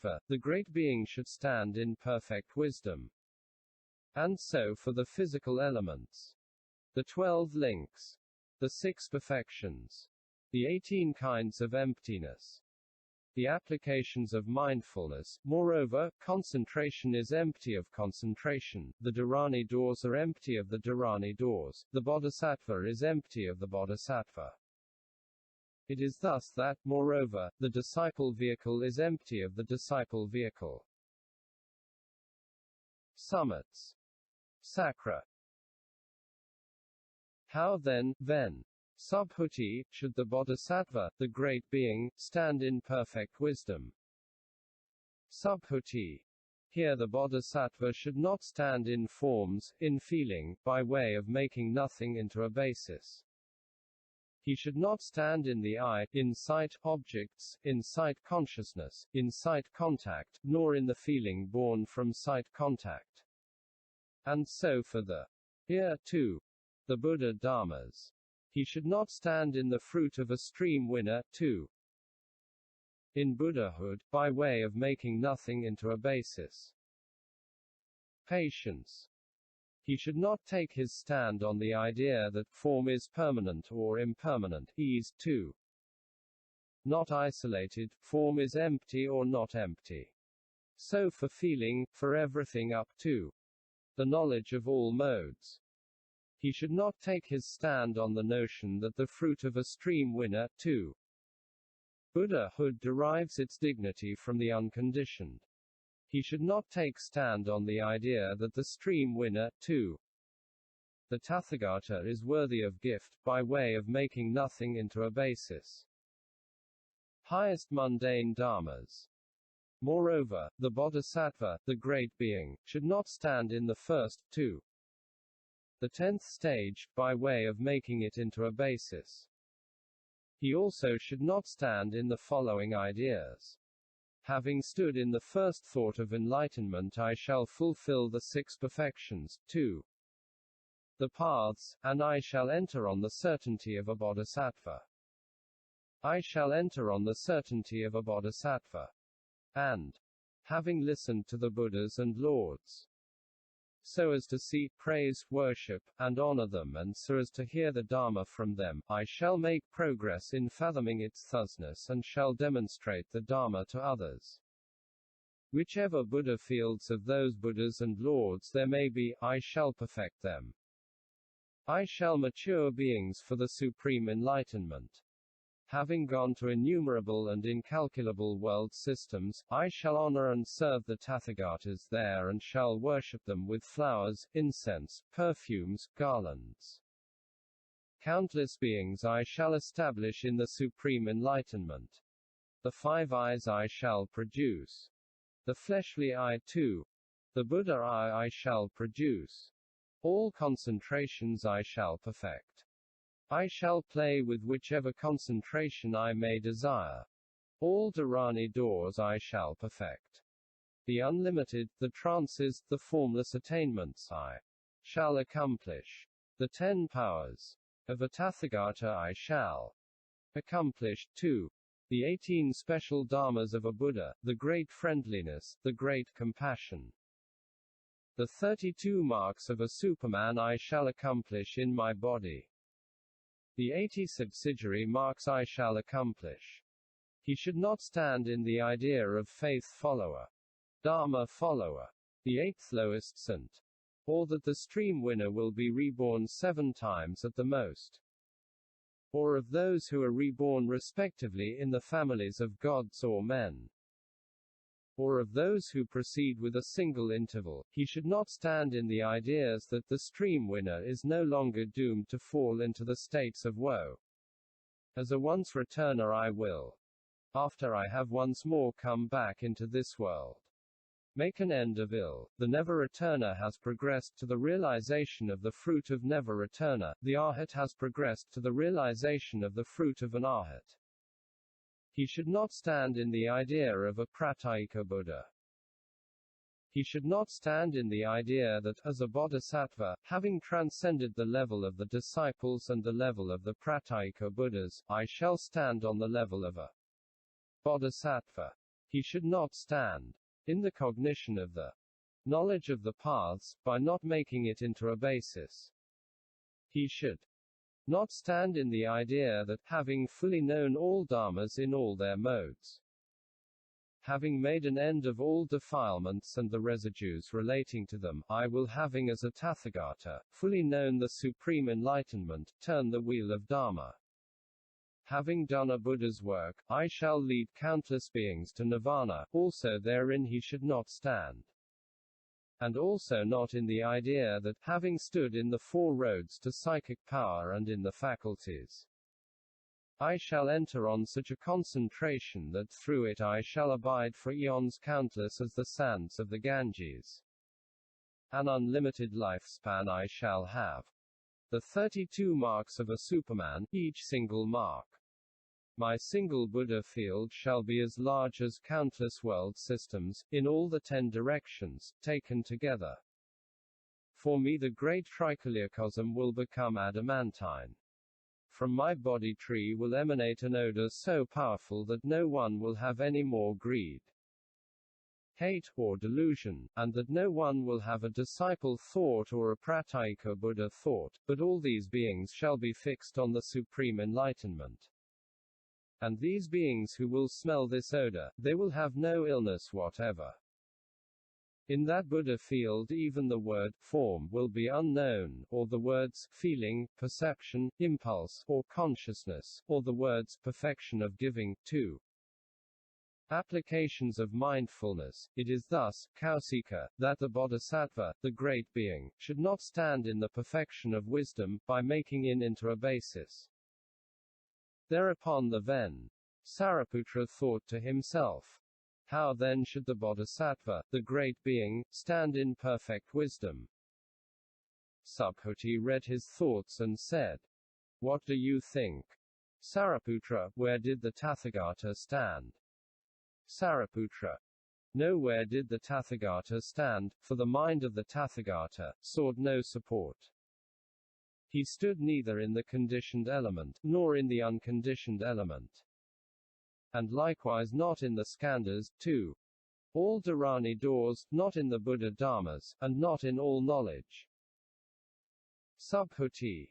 bodhisattva, the great being should stand in perfect wisdom. And so for the physical elements, the 12 links, the 6 perfections, the 18 kinds of emptiness, the applications of mindfulness. Moreover, concentration is empty of concentration, the dharani doors are empty of the dharani doors, the bodhisattva is empty of the bodhisattva. It is thus that, moreover, the disciple vehicle is empty of the disciple vehicle. Summits. SAKRA. How then, Subhuti, should the bodhisattva, the great being, stand in perfect wisdom? Subhuti. Here the bodhisattva should not stand in forms, in feeling, by way of making nothing into a basis. He should not stand in the eye, in sight objects, in sight consciousness, in sight contact, nor in the feeling born from sight contact. And so for the ear too, the Buddha Dharmas. He should not stand in the fruit of a stream winner, too. In Buddhahood, by way of making nothing into a basis. Patience. He should not take his stand on the idea that form is permanent or impermanent. Ease, too. Not isolated, form is empty or not empty. So for feeling, for everything up to the knowledge of all modes. He should not take his stand on the notion that the fruit of a stream winner, too. Buddhahood derives its dignity from the unconditioned. He should not take stand on the idea that the stream winner, too. The tathagata is worthy of gift, by way of making nothing into a basis. Highest mundane dharmas. Moreover, the bodhisattva, the great being, should not stand in the first, too. The 10th stage, by way of making it into a basis. He also should not stand in the following ideas. Having stood in the first thought of enlightenment, I shall fulfill the 6 perfections, 2. The paths, and I shall enter on the certainty of a bodhisattva. I shall enter on the certainty of a bodhisattva. And having listened to the Buddhas and Lords, so as to see, praise, worship, and honor them, and so as to hear the Dharma from them, I shall make progress in fathoming its thusness and shall demonstrate the Dharma to others. Whichever Buddha fields of those Buddhas and Lords there may be, I shall perfect them. I shall mature beings for the supreme enlightenment. Having gone to innumerable and incalculable world systems, I shall honor and serve the tathagatas there and shall worship them with flowers, incense, perfumes, garlands. Countless beings I shall establish in the supreme enlightenment. The 5 eyes I shall produce. The fleshly eye too. The Buddha eye I shall produce. All concentrations I shall perfect. I shall play with whichever concentration I may desire. All dharani doors I shall perfect. The unlimited, the trances, the formless attainments I shall accomplish. The 10 powers of a tathagata I shall accomplish, too. The 18 special dharmas of a Buddha, the great friendliness, the great compassion. The 32 marks of a Superman I shall accomplish in my body. The 80 subsidiary marks I shall accomplish. He should not stand in the idea of faith follower, Dharma follower, the 8th lowest saint, or that the stream winner will be reborn 7 times at the most, or of those who are reborn respectively in the families of gods or men, or of those who proceed with a single interval. He should not stand in the ideas that the stream winner is no longer doomed to fall into the states of woe. As a once returner I will, after I have once more come back into this world, make an end of ill. The never-returner has progressed to the realization of the fruit of never-returner, the arhat has progressed to the realization of the fruit of an arhat. He should not stand in the idea of a pratyeka Buddha. He should not stand in the idea that, as a bodhisattva, having transcended the level of the disciples and the level of the pratyeka Buddhas, I shall stand on the level of a bodhisattva. He should not stand in the cognition of the knowledge of the paths, by not making it into a basis. He should not stand in the idea that, having fully known all dharmas in all their modes, having made an end of all defilements and the residues relating to them, I will, having as a tathagata fully known the supreme enlightenment, turn the wheel of dharma. Having done a Buddha's work, I shall lead countless beings to nirvana, also therein he should not stand. And also not in the idea that, having stood in the four roads to psychic power and in the faculties, I shall enter on such a concentration that through it I shall abide for eons countless as the sands of the Ganges. An unlimited lifespan I shall have. The 32 marks of a Superman, each single mark. My single Buddha field shall be as large as countless world systems, in all the 10 directions, taken together. For me the great tricholiocosm will become adamantine. From my body tree will emanate an odor so powerful that no one will have any more greed, hate, or delusion, and that no one will have a disciple thought or a pratyeka Buddha thought, but all these beings shall be fixed on the supreme enlightenment. And these beings who will smell this odor, they will have no illness whatever. In that Buddha field even the word form will be unknown, or the words feeling, perception, impulse, or consciousness, or the words perfection of giving, too. Applications of mindfulness. It is thus, Kausika, that the Bodhisattva, the great being, should not stand in the perfection of wisdom, by making it into a basis. Thereupon the Ven. Sariputra thought to himself, how then should the Bodhisattva, the great being, stand in perfect wisdom? Subhuti read his thoughts and said, what do you think? Sariputra, where did the Tathagata stand? Sariputra. Nowhere did the Tathagata stand, for the mind of the Tathagata sought no support. He stood neither in the conditioned element, nor in the unconditioned element. And likewise not in the skandhas, too. All dharani doors, not in the Buddha dharmas, and not in all knowledge. Subhuti.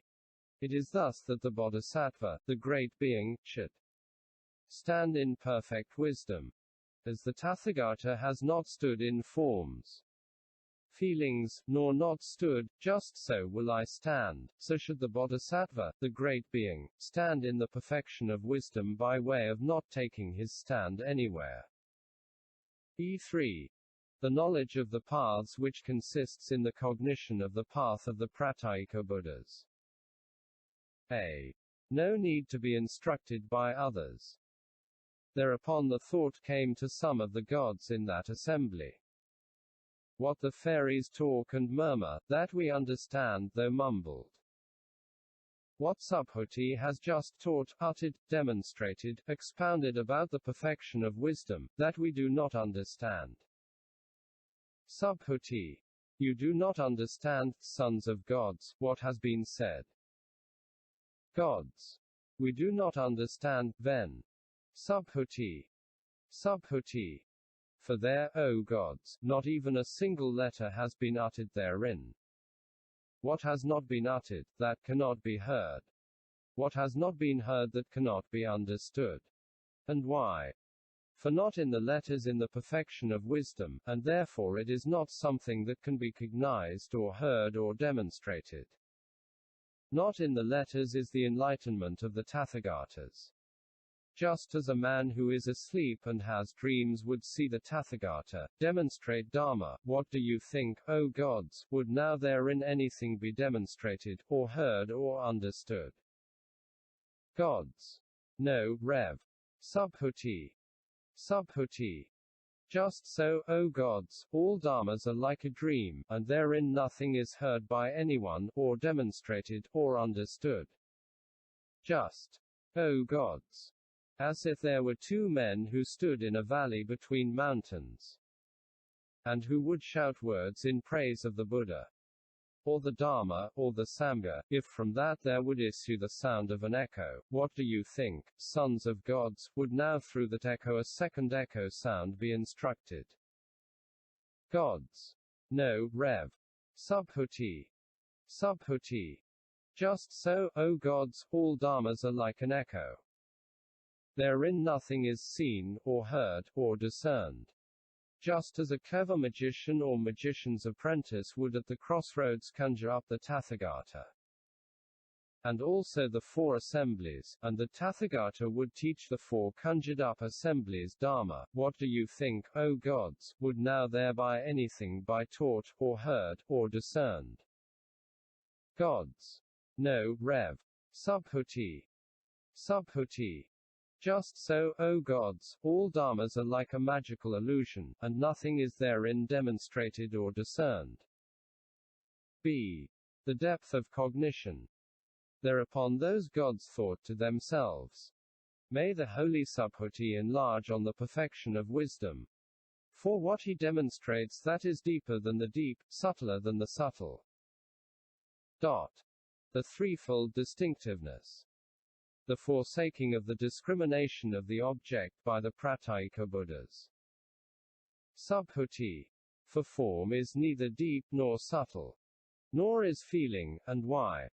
It is thus that the Bodhisattva, the great being, should stand in perfect wisdom. As the Tathagata has not stood in forms, feelings, nor not stood, just so will I stand, so should the Bodhisattva, the great being, stand in the perfection of wisdom by way of not taking his stand anywhere. E3. The knowledge of the paths which consists in the cognition of the path of the Pratyeka Buddhas. A. No need to be instructed by others. Thereupon the thought came to some of the gods in that assembly. What the fairies talk and murmur, that we understand though mumbled. What Subhuti has just taught, uttered, demonstrated, expounded about the perfection of wisdom, that we do not understand. Subhuti. You do not understand, sons of gods, what has been said. Gods. We do not understand, Ven. Subhuti. Subhuti. For there, O gods, not even a single letter has been uttered therein. What has not been uttered, that cannot be heard? What has not been heard that cannot be understood? And why? For not in the letters in the perfection of wisdom, and therefore it is not something that can be cognized or heard or demonstrated. Not in the letters is the enlightenment of the tathagatas. Just as a man who is asleep and has dreams would see the Tathagata demonstrate Dharma, what do you think, O gods, would now therein anything be demonstrated, or heard or understood? Gods. No, Rev. Subhuti. Subhuti. Just so, O gods, all dharmas are like a dream, and therein nothing is heard by anyone, or demonstrated, or understood. Just. O gods. As if there were two men who stood in a valley between mountains, and who would shout words in praise of the Buddha. or the Dharma, or the Sangha, if from that there would issue the sound of an echo, what do you think, sons of gods, would now through that echo a second echo sound be instructed? Gods. No, Rev. Subhuti. Subhuti. Just so, O gods, all dharmas are like an echo. Therein nothing is seen, or heard, or discerned. Just as a clever magician or magician's apprentice would at the crossroads conjure up the tathagata, and also the four assemblies, and the tathagata would teach the four conjured up assemblies dharma, what do you think, O gods, would now thereby anything by taught, or heard, or discerned? Gods. No, Rev. Subhuti. Subhuti. Just so, O gods, all dharmas are like a magical illusion, and nothing is therein demonstrated or discerned. B. The depth of cognition. Thereupon those gods thought to themselves, may the holy Subhuti enlarge on the perfection of wisdom. For what he demonstrates that is deeper than the deep, subtler than the subtle. The threefold distinctiveness. The forsaking of the discrimination of the object by the Pratyeka Buddhas. Subhuti. For form is neither deep nor subtle. Nor is feeling, and why?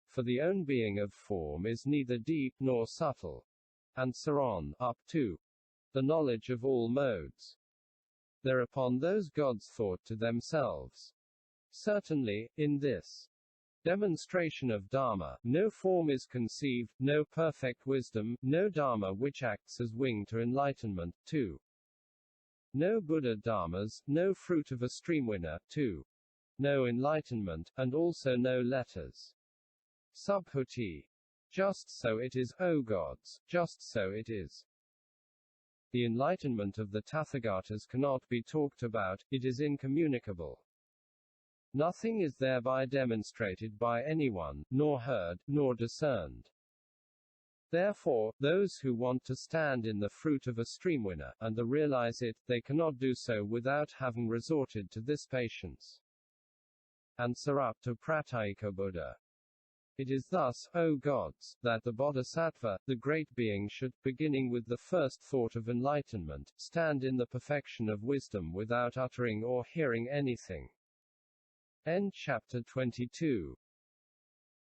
For the own being of form is neither deep nor subtle. And so on, up to the knowledge of all modes. Thereupon those gods thought to themselves, certainly, in this demonstration of Dharma, no form is conceived, no perfect wisdom, no Dharma which acts as wing to enlightenment, 2. No Buddha Dharmas, no fruit of a streamwinner, 2. No enlightenment, and also no letters. Subhuti. Just so it is, O gods, just so it is. The enlightenment of the tathagatas cannot be talked about, it is incommunicable. Nothing is thereby demonstrated by anyone, nor heard, nor discerned. Therefore, those who want to stand in the fruit of a streamwinner, and to realize it, they cannot do so without having resorted to this patience. Answer up to Pratyeka Buddha. It is thus, O gods, that the Bodhisattva, the great being should, beginning with the first thought of enlightenment, stand in the perfection of wisdom without uttering or hearing anything. End chapter 22.